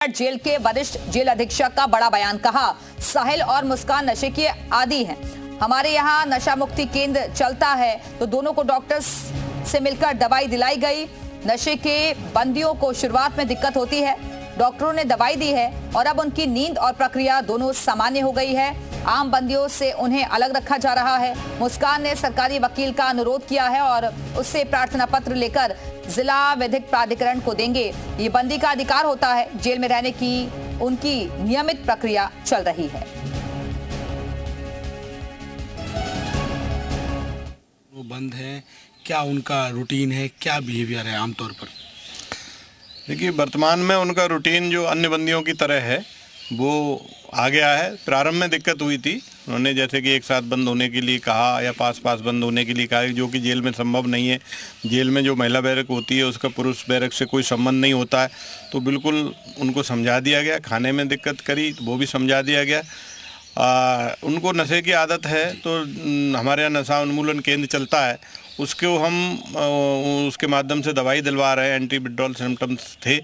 Jail के वरिष्ठ jail अधीक्षक का बड़ा बयान। कहा, साहिल और मुस्कान नशे के आदी हैं। हमारे यहाँ नशा मुक्ति केंद्र चलता है तो दोनों को डॉक्टर्स से मिलकर दवाई दिलाई गई। नशे के बंदियों को शुरुआत में दिक्कत होती है, डॉक्टरों ने दवाई दी है और अब उनकी नींद और प्रक्रिया दोनों सामान्य हो गई है। आम बंदियों से उन्हें अलग रखा जा रहा है। मुस्कान ने सरकारी वकील का अनुरोध किया है और उससे प्रार्थना पत्र लेकर जिला विधिक प्राधिकरण को देंगे। ये बंदी का अधिकार होता है, जेल में रहने की उनकी नियमित प्रक्रिया चल रही है। वो बंद है, क्या उनका रूटीन है, क्या बिहेवियर है आमतौर पर? देखिए, वर्तमान में उनका रूटीन जो अन्य बंदियों की तरह है वो आ गया है। प्रारंभ में दिक्कत हुई थी, उन्होंने जैसे कि एक साथ बंद होने के लिए कहा या पास बंद होने के लिए कहा, जो कि जेल में संभव नहीं है। जेल में जो महिला बैरक होती है उसका पुरुष बैरक से कोई संबंध नहीं होता है, तो बिल्कुल उनको समझा दिया गया। खाने में दिक्कत करी वो भी समझा दिया गया। उनको नशे की आदत है तो हमारे यहाँ नशा उन्मूलन केंद्र चलता है, उसको हम उसके माध्यम से दवाई दिलवा रहे हैं। एंटी विड्रॉल सिम्टम्स थे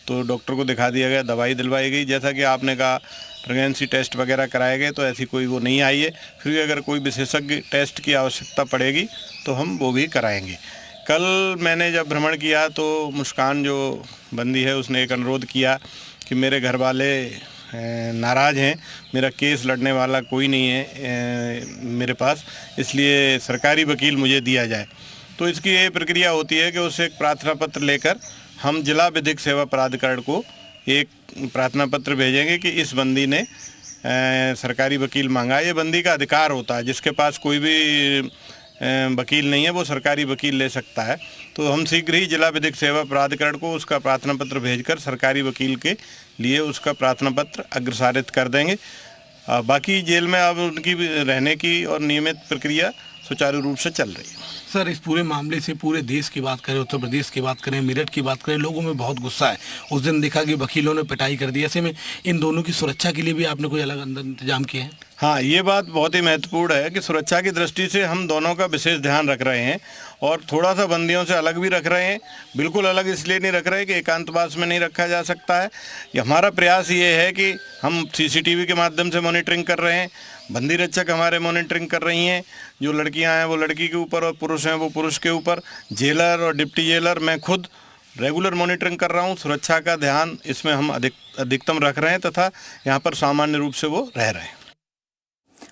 तो डॉक्टर को दिखा दिया गया, दवाई दिलवाई गई। जैसा कि आपने कहा प्रेगनेंसी टेस्ट वगैरह कराए गए, तो ऐसी कोई वो नहीं आई है। फिर भी अगर कोई विशेषज्ञ टेस्ट की आवश्यकता पड़ेगी तो हम वो भी कराएंगे। कल मैंने जब भ्रमण किया तो मुस्कान जो बंदी है उसने एक अनुरोध किया कि मेरे घर वाले नाराज़ हैं, मेरा केस लड़ने वाला कोई नहीं है मेरे पास, इसलिए सरकारी वकील मुझे दिया जाए। तो इसकी ये प्रक्रिया होती है कि उससे एक प्रार्थना पत्र लेकर हम जिला विधिक सेवा प्राधिकरण को एक प्रार्थना पत्र भेजेंगे कि इस बंदी ने सरकारी वकील मांगा। ये बंदी का अधिकार होता है, जिसके पास कोई भी वकील नहीं है वो सरकारी वकील ले सकता है। तो हम शीघ्र ही जिला विधिक सेवा प्राधिकरण को उसका प्रार्थना पत्र भेजकर सरकारी वकील के लिए उसका प्रार्थना पत्र अग्रसारित कर देंगे। बाकी जेल में अब उनकी रहने की और नियमित प्रक्रिया सुचारू रूप से चल रही है। सर, इस पूरे मामले से पूरे देश की बात करें, उत्तर प्रदेश की बात करें, मेरठ की बात करें, लोगों में बहुत गुस्सा है। उस दिन देखा कि वकीलों ने पिटाई कर दी। ऐसे में इन दोनों की सुरक्षा के लिए भी आपने कोई अलग अंदर इंतजाम किए हैं? हाँ, ये बात बहुत ही महत्वपूर्ण है कि सुरक्षा की दृष्टि से हम दोनों का विशेष ध्यान रख रहे हैं और थोड़ा सा बंदियों से अलग भी रख रहे हैं। बिल्कुल अलग इसलिए नहीं रख रहे कि एकांतवास में नहीं रखा जा सकता है। ये हमारा प्रयास ये है कि हम सीसीटीवी के माध्यम से मॉनिटरिंग कर रहे हैं, बंदी रक्षक हमारे मॉनिटरिंग कर रही हैं। जो लड़कियां हैं वो लड़की के ऊपर और पुरुष हैं वो पुरुष के ऊपर। जेलर और डिप्टी जेलर, मैं खुद रेगुलर मॉनिटरिंग कर रहा हूं। सुरक्षा का ध्यान इसमें हम अधिकतम रख रहे हैं तथा यहाँ पर सामान्य रूप से वो रह रहे हैं।